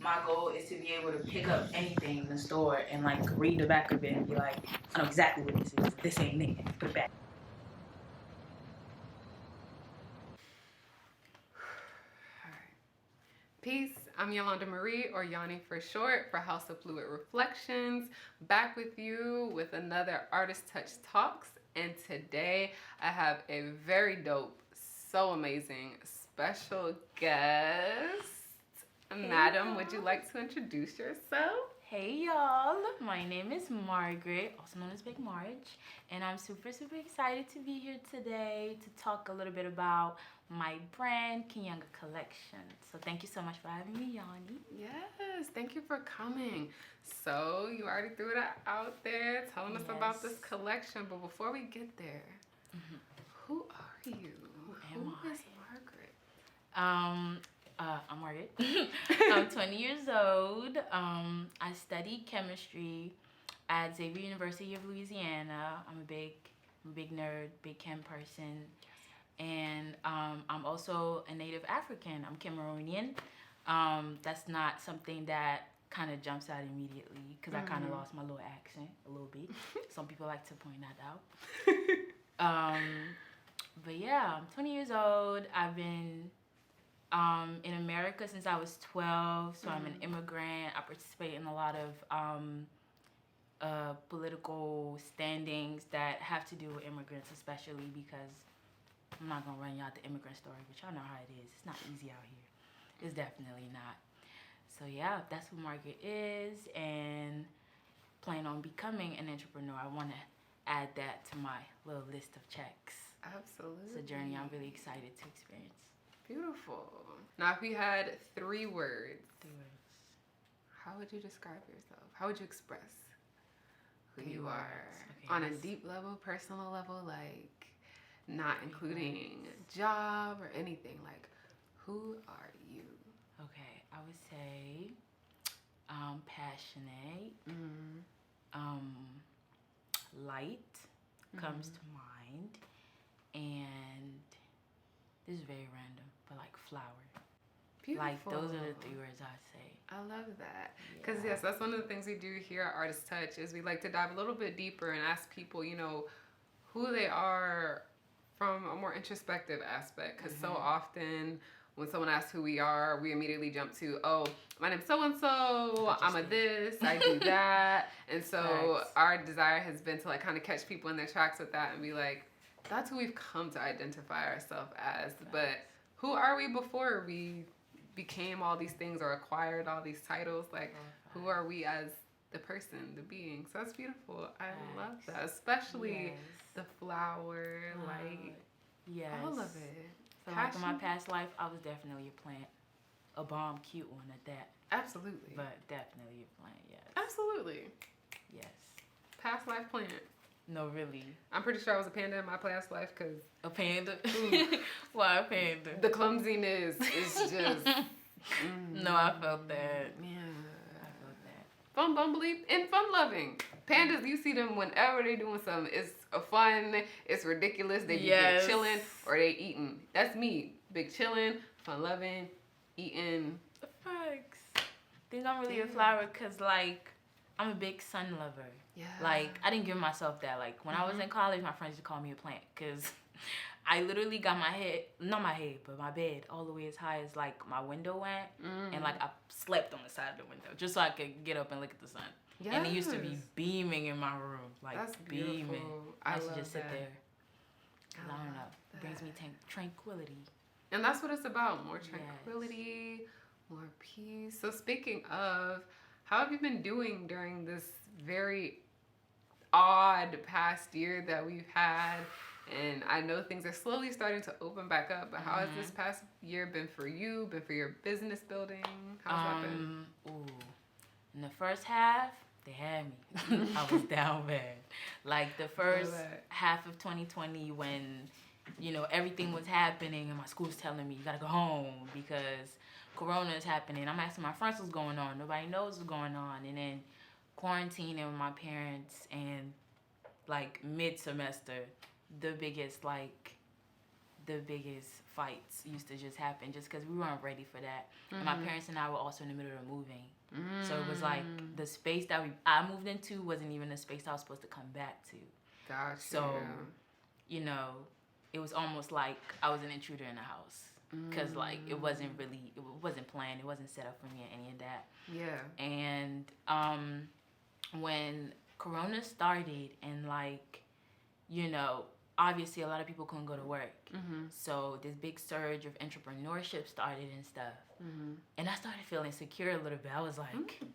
my goal is to be able to pick up anything in the store and like read the back of it and be like, I know exactly what this is. This ain't it. Put it back. Peace, I'm Yolanda Marie, or Yani for short, for House of Fluid Reflections, back with you with another Artist Touch Talks, and today I have a very dope, so amazing, special guest. Hey, Madam, would you like to introduce yourself? Hey y'all, my name is Margaret, also known as Big Marge, and I'm super excited to be here today to talk a little bit about my brand, Ki-Nyanga Collection. So thank you so much for having me, Yani. Yes, thank you for coming. So you already threw it out there telling us about this collection, but before we get there, who are you? Who is Margaret? I'm Margaret. I'm 20 years old. I studied chemistry at Xavier University of Louisiana. I'm a big nerd, big chem person. And I'm also a native African. I'm Cameroonian. That's not something that kind of jumps out immediately because I kind of lost my little accent a little bit. Some people like to point that out. But yeah, I'm 20 years old. I've been in America since I was 12, so I'm an immigrant. I participate in a lot of political standings that have to do with immigrants, especially because I'm not gonna run y'all the immigrant story, but y'all know how it is. It's not easy out here. It's definitely not. So yeah, that's who Margaret is, and plan on becoming an entrepreneur. I want to add that to my little list of checks. Absolutely. It's a journey I'm really excited to experience. Beautiful. Now, if you had three words, how would you describe yourself? How would you express who you are? Okay, on a deep level, personal level, like not including job or anything, like who are you? Okay, I would say passionate, light comes to mind, and this is very random, but like flower. Beautiful. Like those are the three words I'd say. I love that. Because yes, that's one of the things we do here at Artist Touch is we like to dive a little bit deeper and ask people, you know, who they are from a more introspective aspect. Because so often when someone asks who we are, we immediately jump to, oh, my name's so-and-so, I'm a this, I do that. And so our desire has been to like kind of catch people in their tracks with that and be like, that's who we've come to identify ourselves as. But who are we before we became all these things or acquired all these titles? Like, who are we as the person, the being? So that's beautiful. I love that. Especially the flower, light. Yes. All of it. So like in my past life, I was definitely a plant. A bomb cute one at that. Absolutely. But definitely a plant, yes. Absolutely. Yes. Past life plant. No, really. I'm pretty sure I was a panda in my past life because... A panda? Why a panda? The clumsiness is just... No, I felt that. Yeah. I felt that. Fun bumbly and fun loving. Pandas, you see them whenever they're doing something. It's fun, it's ridiculous. They be big chilling or they eating. That's me. Big chilling, fun loving, eating. Facts. I think I'm really a flower because like I'm a big sun lover. Yeah. Like, I didn't give myself that. Like, when I was in college, my friends used to call me a plant because I literally got my head, not my head, but my bed all the way as high as, like, my window went. And, like, I slept on the side of the window just so I could get up and look at the sun. Yes. And it used to be beaming in my room. Like, that's beaming. Beautiful. I used to just sit there. Because I don't know. It brings me tranquility. And that's what it's about. More tranquility, more peace. So, speaking of, how have you been doing during this very odd past year that we've had? And I know things are slowly starting to open back up, but how has this past year been for you, been for your business building? How's that been? In the first half, they had me. I was down bad. Like the first half of 2020 when, you know, everything was happening and my school's telling me you gotta go home because Corona is happening. I'm asking my friends what's going on. Nobody knows what's going on. And then quarantining with my parents and like mid-semester, the biggest like the biggest fights used to just happen just because we weren't ready for that. And my parents and I were also in the middle of moving. So it was like the space that I moved into wasn't even the space I was supposed to come back to. Gotcha. So, you know, it was almost like I was an intruder in the house. Because, like, it wasn't planned. It wasn't set up for me or any of that. Yeah. And when Corona started and, like, you know, obviously a lot of people couldn't go to work. So this big surge of entrepreneurship started and stuff. And I started feeling secure a little bit. I was like, okay,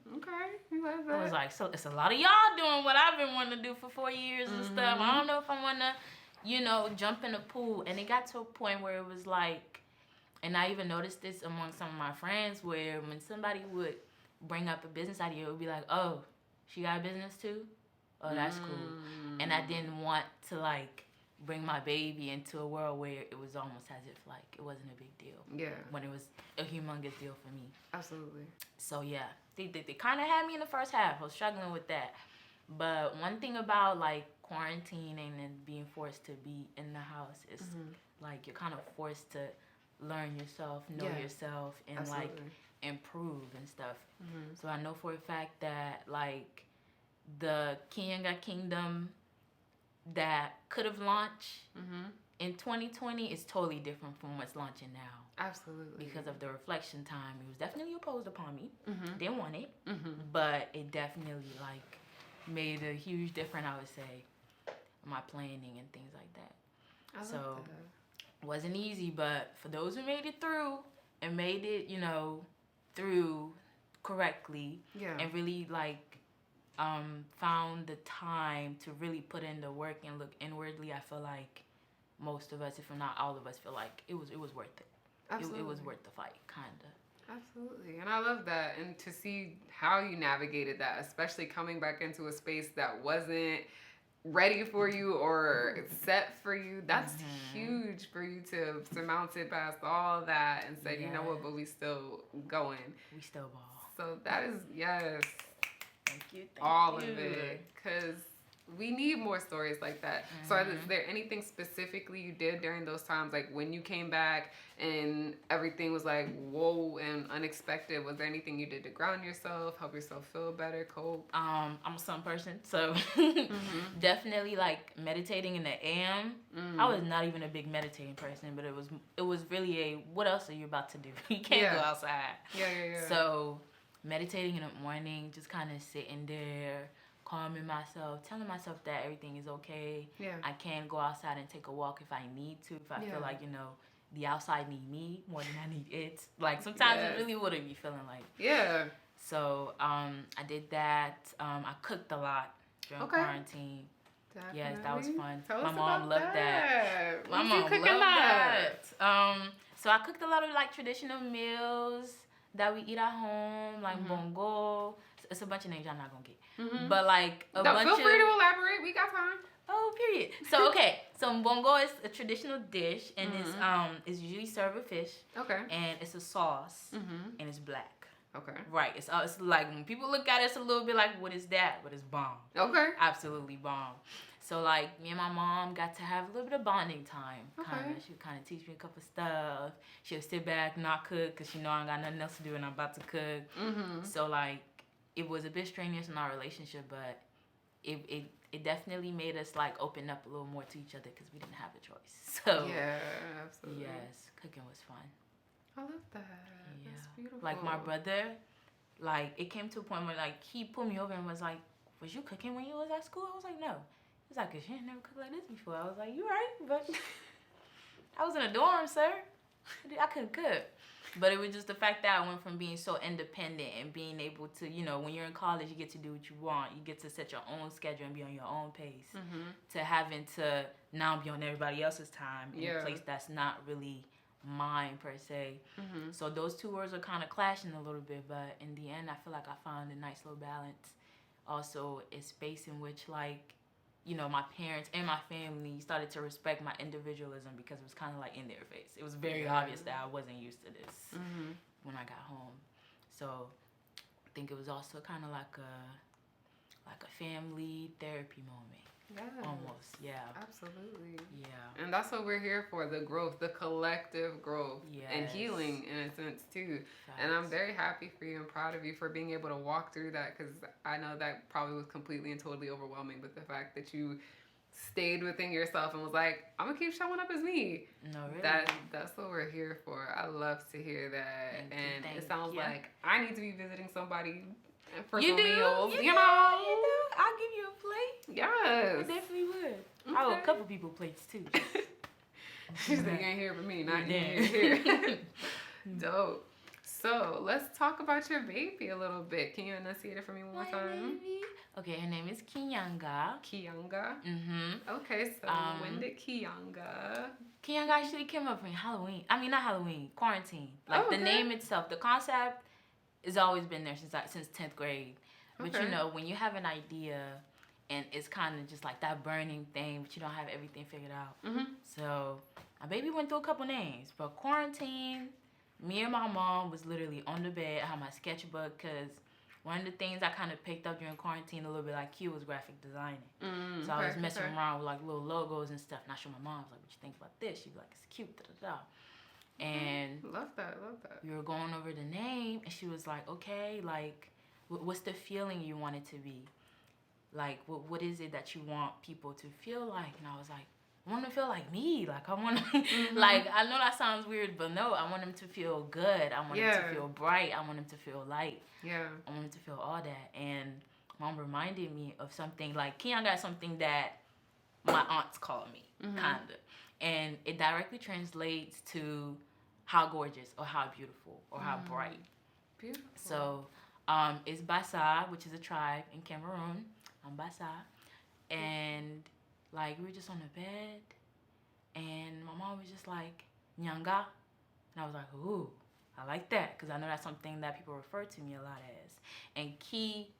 you love that. I was like, so it's a lot of y'all doing what I've been wanting to do for 4 years and stuff. I don't know if I want to, you know, jump in the pool. And it got to a point where it was like, and I even noticed this among some of my friends, where when somebody would bring up a business idea, it would be like, oh, she got a business too? Oh, that's cool. And I didn't want to, like, bring my baby into a world where it was almost as if, like, it wasn't a big deal. Yeah. When it was a humongous deal for me. Absolutely. So, yeah. They kind of had me in the first half. I was struggling with that. But one thing about, like, quarantining and being forced to be in the house is, like, you're kind of forced to learn yourself, know yourself, and, like, improve and stuff. So I know for a fact that, like, the Ki-Nyanga Kingdom that could have launched in 2020 is totally different from what's launching now. Absolutely. Because of the reflection time. It was definitely imposed upon me. Didn't want it. But it definitely, like, made a huge difference, I would say, in my planning and things like that. I love that. Wasn't easy, but for those who made it through and made it, you know, through correctly and really, like, found the time to really put in the work and look inwardly, I feel like most of us, if not all of us, feel like it was worth it. Absolutely. It was worth the fight, kind of. Absolutely. And I love that. And to see how you navigated that, especially coming back into a space that wasn't ready for you or set for you, that's huge for you to surmount it past all that and say, you know what, but we still going. We still ball. So that is, yes. Thank you. All of it. Because we need more stories like that. So is there anything specifically you did during those times, like when you came back and everything was like, whoa, and unexpected? Was there anything you did to ground yourself, help yourself feel better, cope? I'm a sun person, so definitely, like, meditating in the AM. I was not even a big meditating person, but it was really what else are you about to do? You can't go outside. Yeah. So meditating in the morning, just kind of sitting there, calming myself, telling myself that everything is okay. Yeah. I can go outside and take a walk if I need to, if I feel like, you know, the outside need me more than I need it. Like, sometimes it really wouldn't be feeling like. Yeah. So, I did that. I cooked a lot during quarantine. Definitely. Yes, that was fun. Tell My us mom about loved that. My mom loved that. So I cooked a lot of, like, traditional meals that we eat at home, like bongo. It's a bunch of names I'm not gonna get, but like a bunch of. Feel free to elaborate. We got time. Oh, period. So okay, so bongo is a traditional dish, and it's usually served with fish. Okay. And it's a sauce, and it's black. Okay. Right. It's like when people look at it, it's a little bit like, what is that? But it's bomb. Okay. Absolutely bomb. So, like, me and my mom got to have a little bit of bonding time. Kind of. She would kind of teach me a couple stuff. She would sit back, not cook, because she know I ain't got nothing else to do and I'm about to cook. So, like, it was a bit strenuous in our relationship, but it definitely made us, like, open up a little more to each other because we didn't have a choice. So, yeah, absolutely. Yes, cooking was fun. I love that. Yeah. That's beautiful. Like, my brother, like, it came to a point where, like, he pulled me over and was like, was you cooking when you was at school? I was like, no. He's like, cause you ain't never cooked like this before. I was like, you right, but I was in a dorm, sir. I couldn't cook. But it was just the fact that I went from being so independent and being able to, you know, when you're in college, you get to do what you want. You get to set your own schedule and be on your own pace. To having to now be on everybody else's time in a place that's not really mine, per se. So those two words are kind of clashing a little bit. But in the end, I feel like I found a nice little balance. Also, a space in which, like, you know, my parents and my family started to respect my individualism because it was kind of like in their face. It was very obvious that I wasn't used to this when I got home. So I think it was also kind of like a family therapy moment. Yes. Almost, yeah. Absolutely. Yeah. And that's what we're here for, the growth, the collective growth and Yes. healing in a sense too. Facts. And I'm very happy for you and proud of you for being able to walk through that, because I know that probably was completely and totally overwhelming, but the fact that you stayed within yourself and was like, I'm gonna keep showing up as me. No, really. That's what we're here for. I love to hear that. Thank It sounds you. like I need to be visiting somebody for You some do? meals. You You do? know? You do? I'll give you a plate. Yes. I definitely would. Okay. I owe a couple people plates too. She's like, you ain't here for me, not you Yeah. here. Dope. So let's talk about your baby a little bit. Can you enunciate it for me one more My time? baby. Okay, her name is Ki-Nyanga. Ki-Nyanga. Mm-hmm. Okay, so when did Ki-Nyanga? Ki-Nyanga actually came up in Halloween. I mean, not Halloween, quarantine. Like Oh, the okay. name itself, the concept has always been there since 10th grade. But Okay. you know, when you have an idea and it's kind of just like that burning thing, but you don't have everything figured out. Mm-hmm. So my baby went through a couple names. But quarantine, me and my mom was literally on the bed. I had my sketchbook because one of the things I kind of picked up during quarantine a little bit like Q was graphic designing. So I was messing around with like little logos and stuff. And I showed my mom, I was like, what you think about this? She'd be like, it's cute, da-da-da. And Love that. we were going over the name and she was like, okay, like, what's the feeling you want it to be? Like, what is it that you want people to feel like? And I was like, I want them to feel like me. Like, I want them, like, I know that sounds weird, but no, I want them to feel good. I want them to feel bright. I want them to feel light. Yeah. I want them to feel all that. And mom reminded me of something, like, Ki-Nyanga got something that my aunts call me, kind of. And it directly translates to how gorgeous or how beautiful or how bright. Beautiful. So, it's Basa, which is a tribe in Cameroon. I'm Basa. And, like, we were just on the bed. And my mom was just like, Nyanga. And I was like, ooh, I like that. Because I know that's something that people refer to me a lot as. And Ki,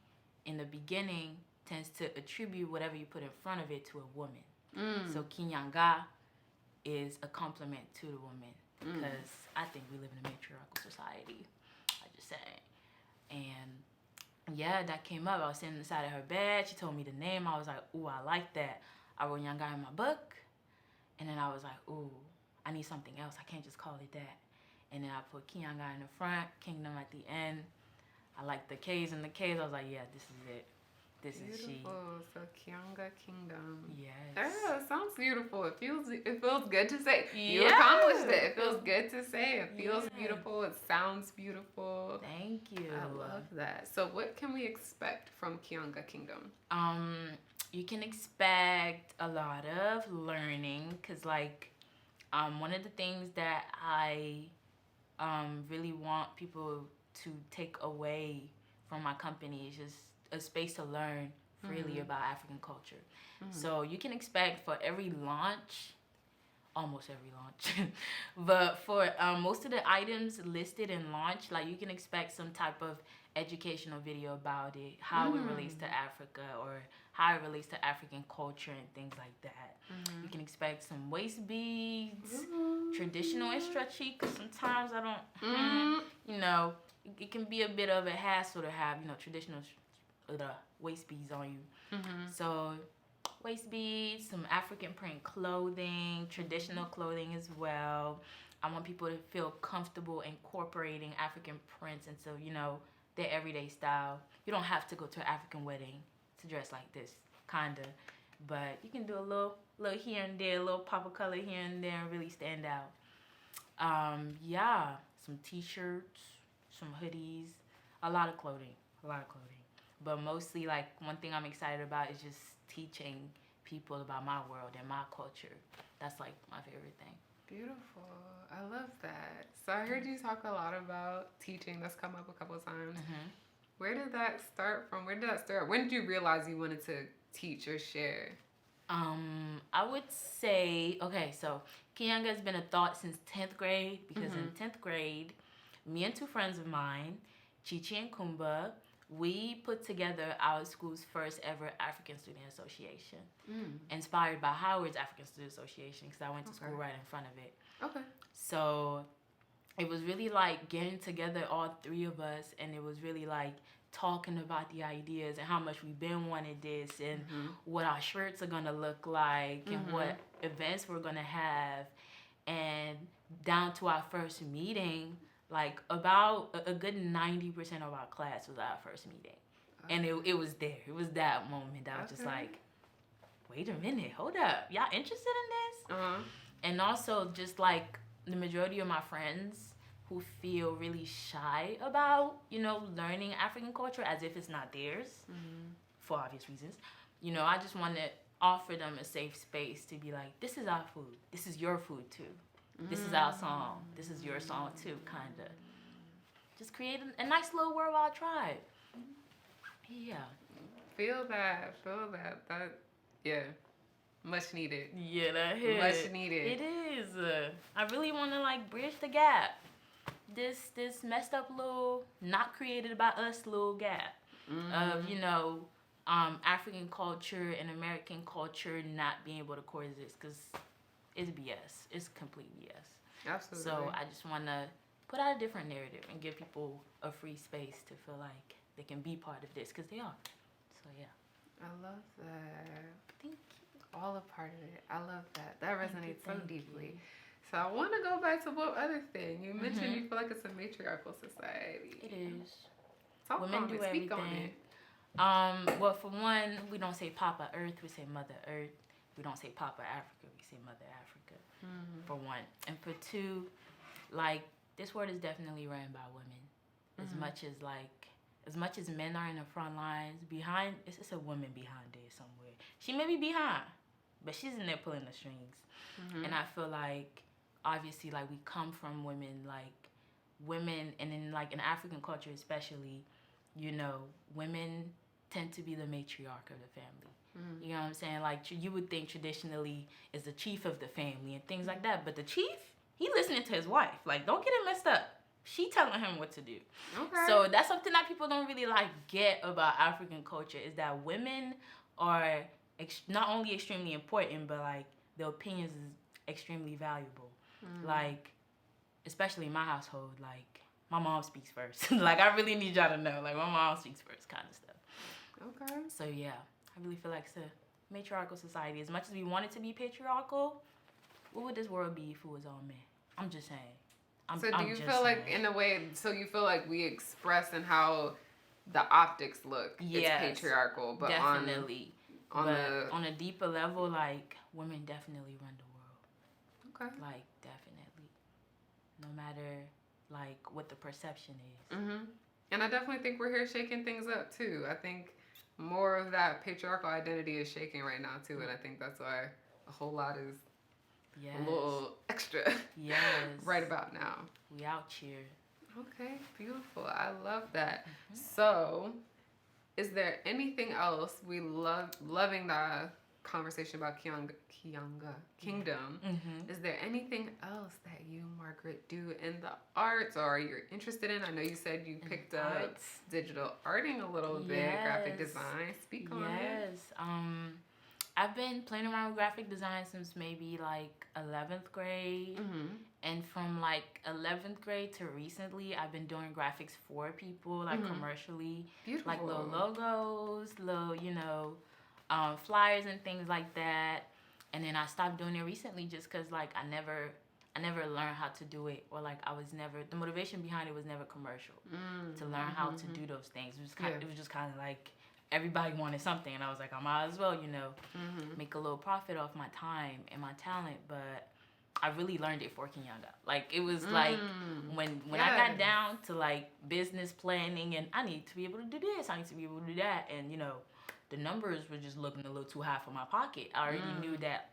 in the beginning, tends to attribute whatever you put in front of it to a woman. So Ki-Nyanga is a compliment to the woman. Because I think we live in a matriarchal society. I just saying. And yeah, that came up. I was sitting inside of her bed. She told me the name. I was like, ooh, I like that. I wrote Nyanga in my book. And then I was like, ooh, I need something else. I can't just call it that. And then I put Ki-Nyanga in the front, Kingdom at the end. I like the K's and the K's. I was like, yeah, this is it. This is she. Beautiful. So Ki-Nyanga Kingdom. Yes. Yeah, it sounds beautiful. It feels good to say. You Yeah. accomplished it. It feels good to say. It feels Yeah. beautiful. It sounds beautiful. Thank you. I love that. So what can we expect from Ki-Nyanga Kingdom? You can expect a lot of learning because, like, one of the things that I really want people to take away from my company is just a space to learn freely about African culture. So you can expect for every launch, almost every launch, but for most of the items listed in launch, like you can expect some type of educational video about it, how it relates to Africa or how it relates to African culture and things like that. You can expect some waist beads, traditional and stretchy, because sometimes I don't, you know, it can be a bit of a hassle to have, you know, traditional waist beads on you. So waist beads, some African print clothing, traditional clothing as well. I want people to feel comfortable incorporating African prints into, you know, their everyday style. You don't have to go to an African wedding to dress like this, kinda. But you can do a little here and there, a little pop of color here and there and really stand out. Yeah, some t-shirts, some hoodies, a lot of clothing. But mostly, like, one thing I'm excited about is just teaching people about my world and my culture. That's, like, my favorite thing. Beautiful. I love that. So I heard you talk a lot about teaching. That's come up a couple of times. Where did that start from? When did you realize you wanted to teach or share? I would say, okay, so Ki-Nyanga has been a thought since 10th grade because in 10th grade, me and two friends of mine, Chichi and Kumba, we put together our school's first ever African Student Association, inspired by Howard's African Student Association because I went to school right in front of it. Okay. So it was really like getting together, all three of us, and it was really like talking about the ideas and how much we've been wanting this, and what our shirts are gonna look like, and what events we're gonna have, and down to our first meeting, like about a good 90% of our class was our first meeting. And it was there. It was that moment that I was just like, wait a minute, hold up. Y'all interested in this? And also just like the majority of my friends who feel really shy about, learning African culture as if it's not theirs, for obvious reasons. I just want to offer them a safe space to be like, this is our food. This is your food too. This is our song. This is your song too, kind of. Just create a nice little worldwide tribe. Yeah. Feel that. That, yeah. Much needed. Yeah, that hit. Much needed. It is. I really want to like bridge the gap. This messed up little, not created by us little gap of, African culture and American culture not being able to coexist, because it's BS. It's complete BS. Absolutely. So I just want to put out a different narrative and give people a free space to feel like they can be part of this, because they are. So yeah. I love that. Thank you. All a part of it. I love that. That resonates so deeply. You. So I want to go back to one other thing. You mentioned you feel like it's a matriarchal society. It is. Talk Women on do it. everything. Speak on it. Well, for one, we don't say Papa Earth, we say Mother Earth. We don't say Papa Africa, we say Mother Africa, for one. And for two, like, this world is definitely ran by women. As much as men are in the front lines, behind, it's a woman behind there somewhere. She may be behind, but she's in there pulling the strings. And I feel like, obviously, like, we come from women, and in, like, in African culture especially, women tend to be the matriarch of the family. You know what I'm saying? Like, you would think traditionally is the chief of the family and things like that, but the chief, he listening to his wife. Like, don't get it messed up. She telling him what to do. Okay. So that's something that people don't really, like, get about African culture, is that women are not only extremely important, but, like, their opinions is extremely valuable. Like, especially in my household, like, my mom speaks first. Like, I really need y'all to know, like, my mom speaks first kind of stuff. Okay. So, yeah, I really feel like it's a matriarchal society. As much as we want it to be patriarchal, what would this world be if it was all men? I'm just saying. So do you feel like, in a way, you feel like we express in how the optics look, yes, it's patriarchal, but definitely. on a deeper level, like, women definitely run the world. Okay. Like, definitely. No matter, like, what the perception is. And I definitely think we're here shaking things up, too. I think more of that patriarchal identity is shaking right now, too, and I think that's why a whole lot is a little extra right about now. We out here. Okay, beautiful. I love that. So, is there anything else? We loving the conversation about Ki-Nyanga Kingdom. Is there anything else that you, Margaret, do in the arts or you're interested in? I know you said you picked up digital arting a little bit, graphic design. Speak on it. Yes. I've been playing around with graphic design since maybe like 11th grade. And from like 11th grade to recently, I've been doing graphics for people, like commercially. Beautiful. Like little logos, little, flyers and things like that. And then I stopped doing it recently just because, like, I never learned how to do it, or like the motivation behind it was never commercial to learn how to do those things. It was just kind of like everybody wanted something, and I was like, I might as well, make a little profit off my time and my talent. But I really learned it for Ki-Nyanga. Like, it was like when I got down to like business planning, and I need to be able to do this, I need to be able to do that, and the numbers were just looking a little too high for my pocket. I already knew that,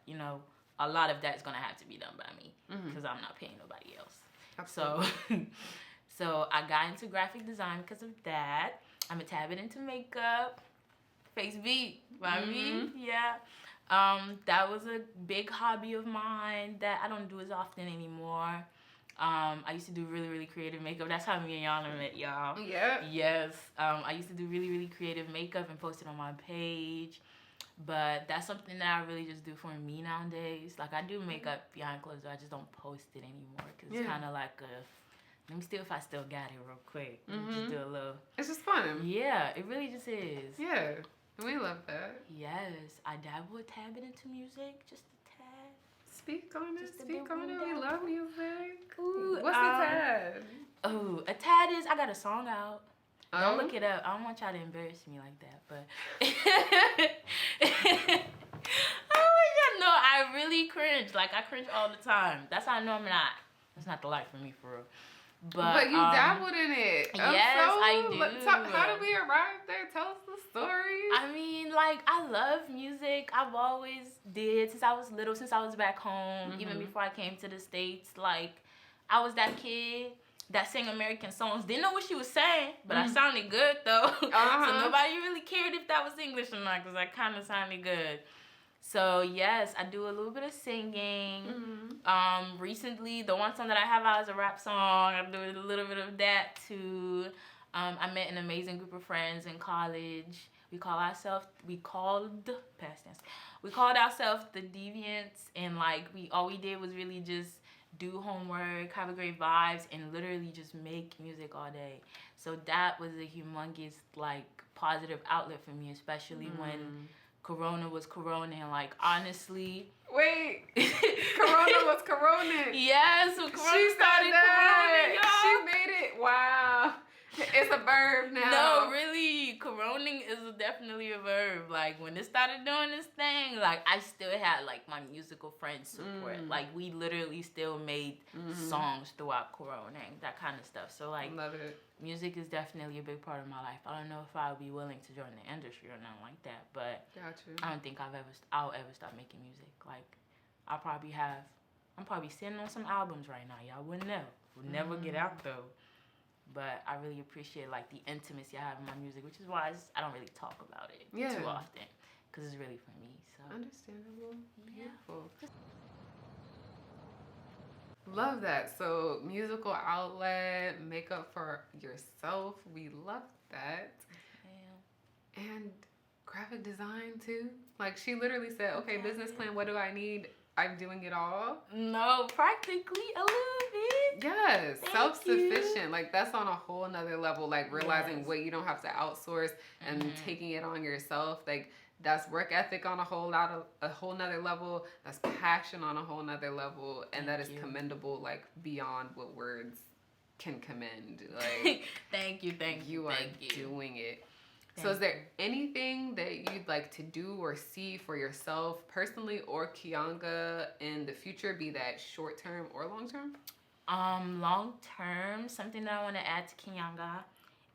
a lot of that is going to have to be done by me because I'm not paying nobody else. Absolutely. So I got into graphic design because of that. I'm a tad bit into makeup. Face beat by me. Yeah. That was a big hobby of mine that I don't do as often anymore. I used to do really, really creative makeup. That's how me and Yana met, y'all. Yeah. Yes. I used to do really, really creative makeup and post it on my page. But that's something that I really just do for me nowadays. Like, I do makeup behind closed doors. I just don't post it anymore because it's kind of like Let me see if I still got it real quick. Just do a little. It's just fun. Yeah, it really just is. Yeah, we love that. Yes, I dabble a tad bit into music, just a tad. Speak on it. Just a Speak on it. dabble. We love music. Ooh, What's the tad? Oh, a tad is I got a song out. Oh? Don't look it up. I don't want y'all to embarrass me like that, but no, I really cringe. Like I cringe all the time. That's how I know I'm not. That's not the life for me for real. But you dabbled in it. Yes, I do. How did we arrive there? Tell us the story. I mean, like, I love music. I've always did since I was little, since I was back home, even before I came to the States. Like, I was that kid that sang American songs. Didn't know what she was saying, but I sounded good, though. So nobody really cared if that was English or not, because I kind of sounded good. So yes, I do a little bit of singing. Recently, the one song that I have out is a rap song. I do a little bit of that too. I met an amazing group of friends in college. We called ourselves the Deviants, and like all we did was really just do homework, have a great vibes, and literally just make music all day. So that was a humongous like positive outlet for me, especially when Corona was Corona, and like honestly. Wait, Corona was Corona. Yes, when Corona started Corona, y'all. She made it. Wow. It's a verb now. No, really, coroning is definitely a verb. Like when it started doing this thing, like I still had like my musical friends support. Like we literally still made songs throughout coroning, that kind of stuff. So like, love it. Music is definitely a big part of my life. I don't know if I would be willing to join the industry or nothing like that, but I don't think I'll ever stop making music. Like I'm probably sitting on some albums right now. Y'all wouldn't know. Would never get out though. But I really appreciate like the intimacy I have in my music, which is why I don't really talk about it too often, because it's really for me. So understandable. Beautiful. Love that. So musical outlet, makeup for yourself. We love that. And graphic design too. Like she literally said, okay, business plan, what do I need? I'm doing it all. No, practically a little bit. Yes, self-sufficient. Like that's on a whole nother level. Like realizing what you don't have to outsource and taking it on yourself. Like that's work ethic on a whole nother level. That's passion on a whole nother level, and that is commendable. Like beyond what words can commend. Like thank you. You are doing it. So is there anything that you'd like to do or see for yourself personally or Ki-Nyanga in the future, be that short term or long term? Long term, something that I want to add to Ki-Nyanga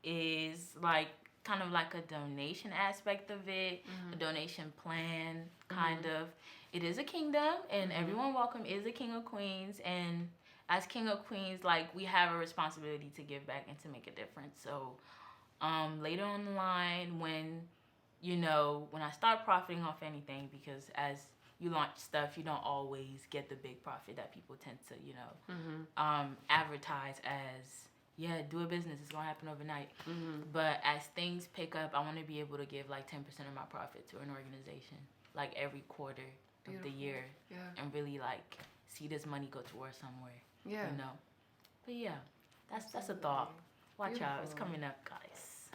is like kind of like a donation aspect of it, a donation plan, kind of. It is a kingdom, and everyone welcome is a king or queens, and as king or queens, like we have a responsibility to give back and to make a difference. So later on the line, when I start profiting off anything, because as you launch stuff, you don't always get the big profit that people tend to, advertise as, do a business, it's gonna happen overnight. But as things pick up, I want to be able to give like 10% of my profit to an organization, like every quarter of the year, and really like see this money go towards somewhere. But that's a thought. Watch out, it's coming up, guys.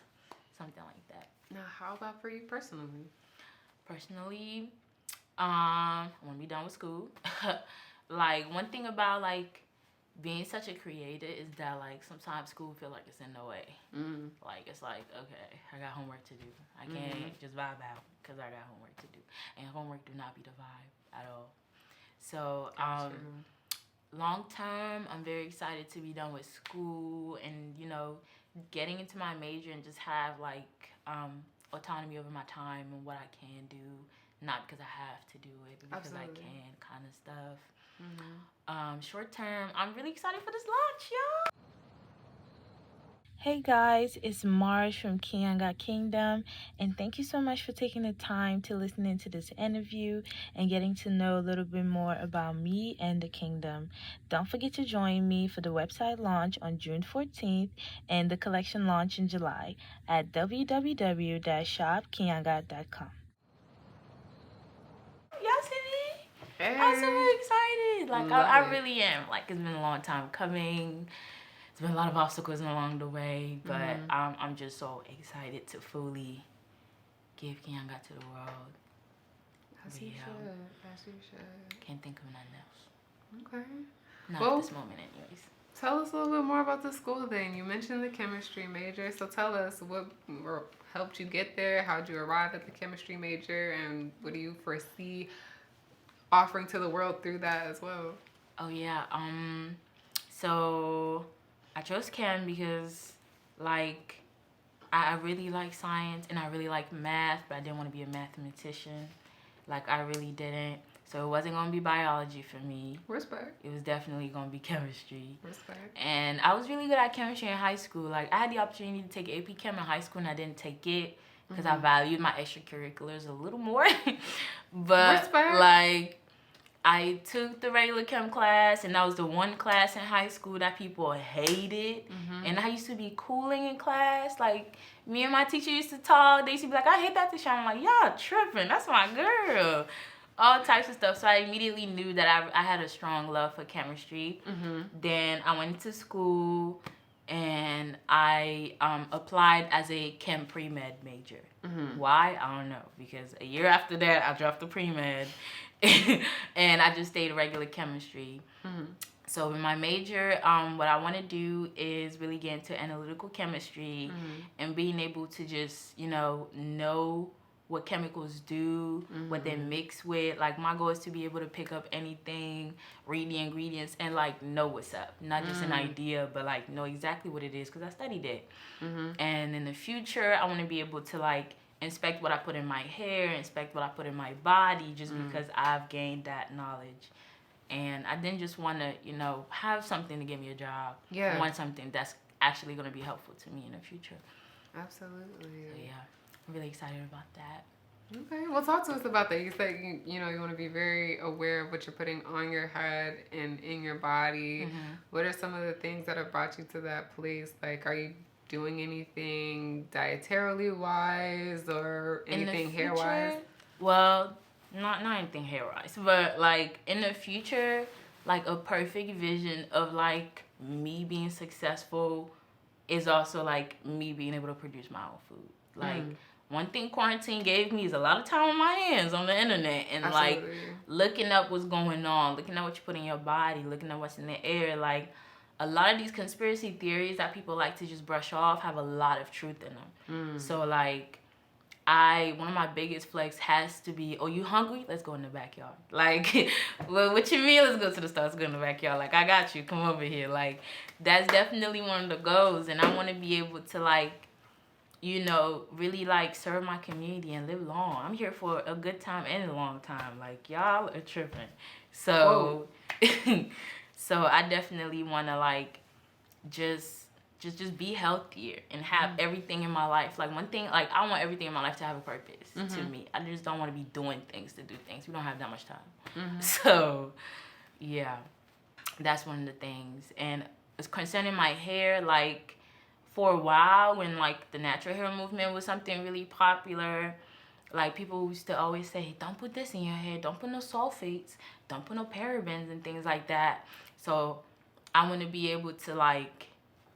Something like that. Now, how about for you personally? Personally, I want to be done with school. Like, one thing about, like, being such a creator is that, like, sometimes school feel like it's in the way. Like, it's like, okay, I got homework to do. I can't just vibe out because I got homework to do. And homework do not be the vibe at all. So, long term, I'm very excited to be done with school and, getting into my major and just have like autonomy over my time and what I can do, not because I have to do it, but because I can, kind of stuff. Short term, I'm really excited for this launch, y'all. Hey guys, it's Marge from Ki-Nyanga Kingdom, and thank you so much for taking the time to listen into this interview and getting to know a little bit more about me and the kingdom. Don't forget to join me for the website launch on June 14th and the collection launch in July at www.shopkinyanga.com. Y'all see me? Hey. I'm so excited. Like, I really am. Like, it's been a long time coming. it's been a lot of obstacles along the way, but I'm just so excited to fully give Ki-Nyanga to the world. As you should. As you should. Can't think of nothing else. Okay. Not at this moment, anyways. Tell us a little bit more about the school then. You mentioned the chemistry major, so tell us what helped you get there, how'd you arrive at the chemistry major, and what do you foresee offering to the world through that as well? Oh yeah, so I chose chem because like I really like science and I really like math, but I didn't want to be a mathematician. Like I really didn't. So it wasn't going to be biology for me. Respect. It was definitely going to be chemistry. Respect. And I was really good at chemistry in high school. Like, I had the opportunity to take AP Chem in high school, and I didn't take it because I valued my extracurriculars a little more. But, respect. like, I took the regular chem class, and that was the one class in high school that people hated. And I used to be cooling in class. Like, me and my teacher used to talk. They used to be like, I hate that teacher. I'm like, y'all tripping. That's my girl. All types of stuff. So I immediately knew that I had a strong love for chemistry. Then I went to school and I applied as a chem pre-med major. Why? I don't know. Because a year after that, I dropped the pre-med and I just stayed regular chemistry. So in my major, what I want to do is really get into analytical chemistry and being able to just, know what chemicals do, what they mix with. Like, my goal is to be able to pick up anything, read the ingredients, and, like, know what's up. Not just an idea, but, like, know exactly what it is because I studied it. And in the future, I want to be able to, like, inspect what I put in my hair, inspect what I put in my body, just because I've gained that knowledge. And I didn't just want to, have something to give me a job. Yeah. I want something that's actually going to be helpful to me in the future. Absolutely. So, yeah. I'm really excited about that. Okay, well, talk to us about that. You said you want to be very aware of what you're putting on your head and in your body. What are some of the things that have brought you to that place? Like, are you doing anything dietarily wise or anything hair wise? Well, not anything hair wise, but like in the future, like a perfect vision of like me being successful is also like me being able to produce my own food. Like, one thing quarantine gave me is a lot of time on my hands on the internet and like looking up what's going on, looking at what you put in your body, looking at what's in the air. Like, a lot of these conspiracy theories that people like to just brush off have a lot of truth in them. So like, one of my biggest flex has to be, oh, you hungry? Let's go in the backyard. Like, well, what you mean? Let's go to the store. Let's go in the backyard. Like, I got you. Come over here. Like, that's definitely one of the goals. And I want to be able to like, really like serve my community and live long. I'm here for a good time and a long time. Like, y'all are tripping. So, so I definitely want to like just be healthier and have everything in my life. Like, one thing, like, I want everything in my life to have a purpose to me. I just don't want to be doing things to do things. We don't have that much time. So, yeah, that's one of the things. And it's concerning my hair, like, for a while when like the natural hair movement was something really popular, like people used to always say, don't put this in your hair, don't put no sulfates, don't put no parabens and things like that. So I want to be able to like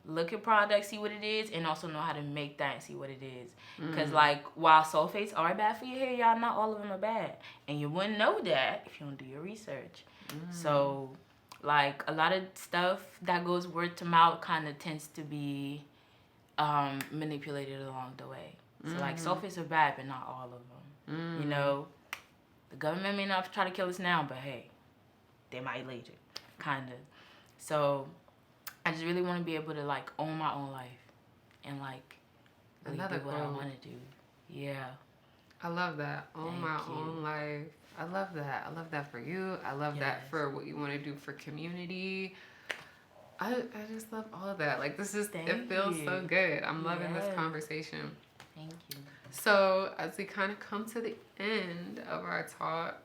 look at products, see what it is, and also know how to make that and see what it is. Because like, while sulfates are bad for your hair, y'all, not all of them are bad, and you wouldn't know that if you don't do your research. So like, a lot of stuff that goes word to mouth kind of tends to be manipulated along the way. So like, sulfates are bad, but not all of them. The government may not try to kill us now, but hey, they might later, kind of. So I just really want to be able to like own my own life and like really do what I want to do. Yeah. I love that. Own my own life. I love that. I love that for you. I love that for what you want to do for community. I just love all of that. Like, this is, it feels so good. I'm loving this conversation. Thank you. So, as we kind of come to the end of our talk,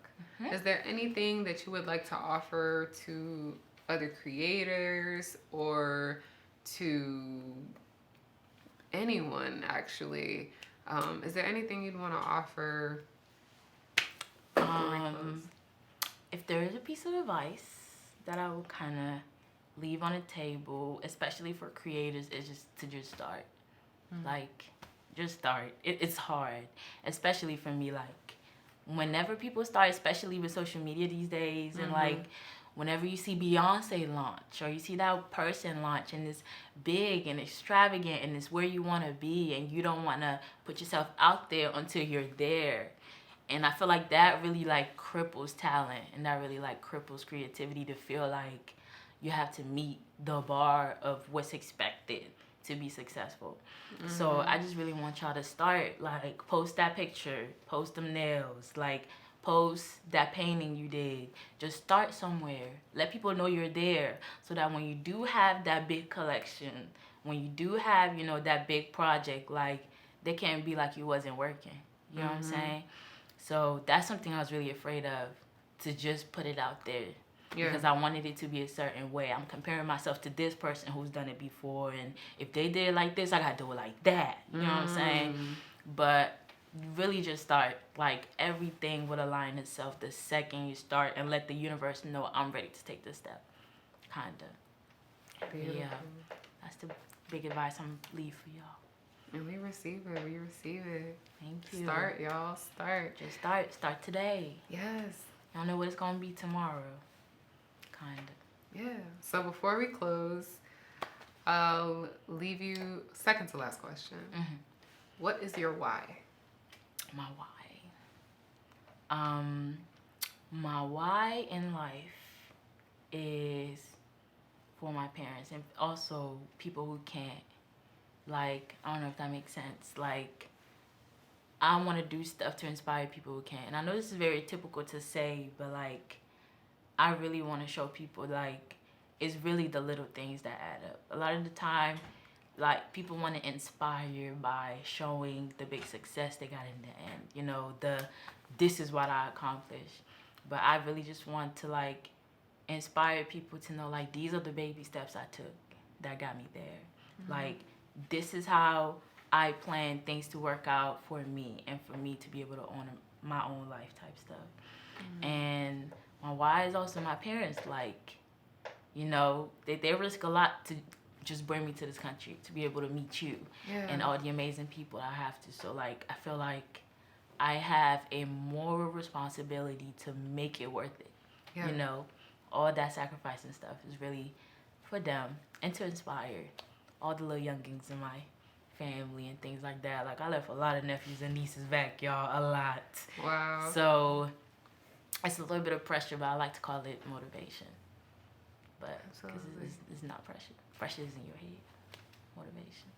is there anything that you would like to offer to other creators or to anyone, actually? Is there anything you'd want to offer? If there is a piece of advice that I would kind of leave on the table, especially for creators, is just to just start. Like, just start. It's hard, especially for me. Like, whenever people start, especially with social media these days, and like, whenever you see Beyonce launch or you see that person launch and it's big and extravagant and it's where you want to be and you don't want to put yourself out there until you're there. And I feel like that really like cripples talent, and that really like cripples creativity, to feel like you have to meet the bar of what's expected to be successful. So I just really want y'all to start, like, post that picture, post them nails, like, post that painting you did. Just start somewhere. Let people know you're there, so that when you do have that big collection, when you do have, you know, that big project, like, they can't be like you wasn't working. You know what I'm saying? So that's something I was really afraid of, to just put it out there. Yeah. Because I wanted it to be a certain way. I'm comparing myself to this person who's done it before, and if they did it like this, I gotta do it like that. You know what I'm saying? But really just start. Like, everything would align itself the second you start, and let the universe know I'm ready to take this step. Kinda. Beautiful. Yeah. That's the big advice I'm leave for y'all. And we receive it. We receive it. Thank you. Start, y'all. Start. Just start. Start today. Yes. Y'all know what it's gonna be tomorrow. Kinda. Yeah. So before we close, I'll leave you second to last question. What is your why? My why. My why in life is for my parents, and also people who can't. Like, I don't know if that makes sense. Like, I want to do stuff to inspire people who can't. And I know this is very typical to say, but like, I really want to show people, like, it's really the little things that add up. A lot of the time, like, people want to inspire by showing the big success they got in the end. You know, this is what I accomplished. But I really just want to, like, inspire people to know, like, these are the baby steps I took that got me there. Like, this is how I plan things to work out for me, and for me to be able to own my own life type stuff. And my why is also my parents. Like, you know, they risk a lot to just bring me to this country, to be able to meet you and all the amazing people I have to. So, like, I feel like I have a moral responsibility to make it worth it. You know, all that sacrifice and stuff is really for them, and to inspire all the little youngins in my family and things like that. Like, I left a lot of nephews and nieces back, y'all, a lot. Wow. So it's a little bit of pressure, but I like to call it motivation. But because it's not pressure. Pressure is in your head. Motivation.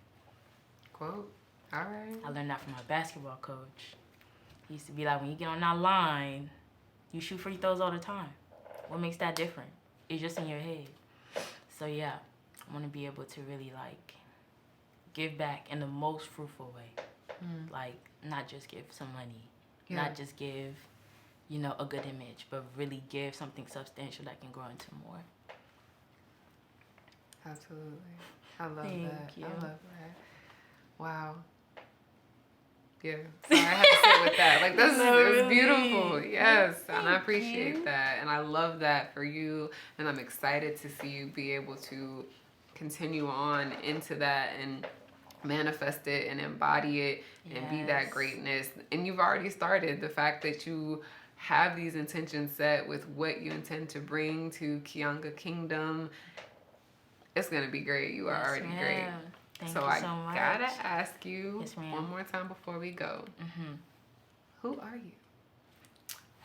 Quote. All right. I learned that from my basketball coach. He used to be like, when you get on that line, you shoot free throws all the time. What makes that different? It's just in your head. So yeah, I want to be able to really, like, give back in the most fruitful way. Like, not just give some money, not just give, you know, a good image, but really give something substantial that can grow into more. Absolutely. I love Thank that. you. I love that. Wow. Yeah. Sorry, I had to sit with that. Like, this is beautiful. Yes. And I appreciate that. And I love that for you. And I'm excited to see you be able to continue on into that and manifest it and embody it and be that greatness. And you've already started. The fact that you have these intentions set with what you intend to bring to Ki-Nyanga Kingdom, it's going to be great. You are already great. Thank so you I so much. gotta ask you one more time before we go. Who are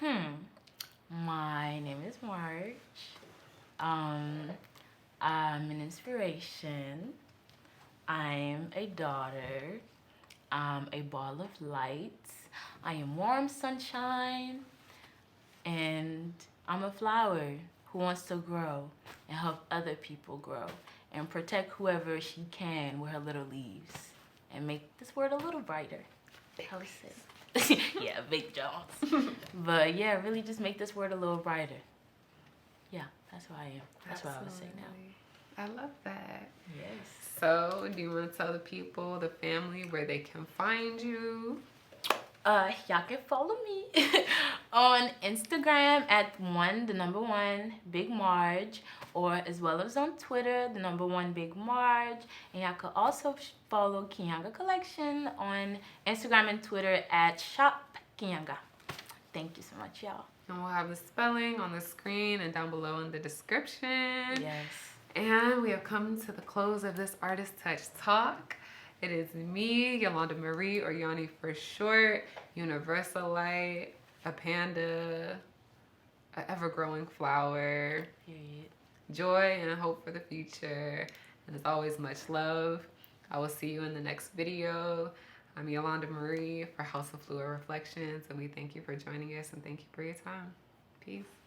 you? My name is Marge. I'm an inspiration. I'm a daughter. I'm a ball of light. I am warm sunshine. And I'm a flower who wants to grow and help other people grow and protect whoever she can with her little leaves and make this world a little brighter. How is it? Yeah, big Jones. But yeah, really just make this world a little brighter. Yeah, that's who I am. That's what I would say now. I love that. Yes. So, do you want to tell the people, the family, where they can find you? Y'all can follow me on Instagram at Big Marge, or as well as on Twitter, Big Marge. And y'all could also follow Ki-Nyanga Collection on Instagram and Twitter at Shop Ki-Nyanga. Thank you so much, y'all. And we'll have the spelling on the screen and down below in the description. Yes. And we have come to the close of this Artist Touch Talk. It is me, Yolanda Marie, or Yani for short, Universal Light, a panda, an ever-growing flower, Period. joy and hope for the future. And as always, much love. I will see you in the next video. I'm Yolanda Marie for House of Fluid Reflections, and we thank you for joining us and thank you for your time. Peace.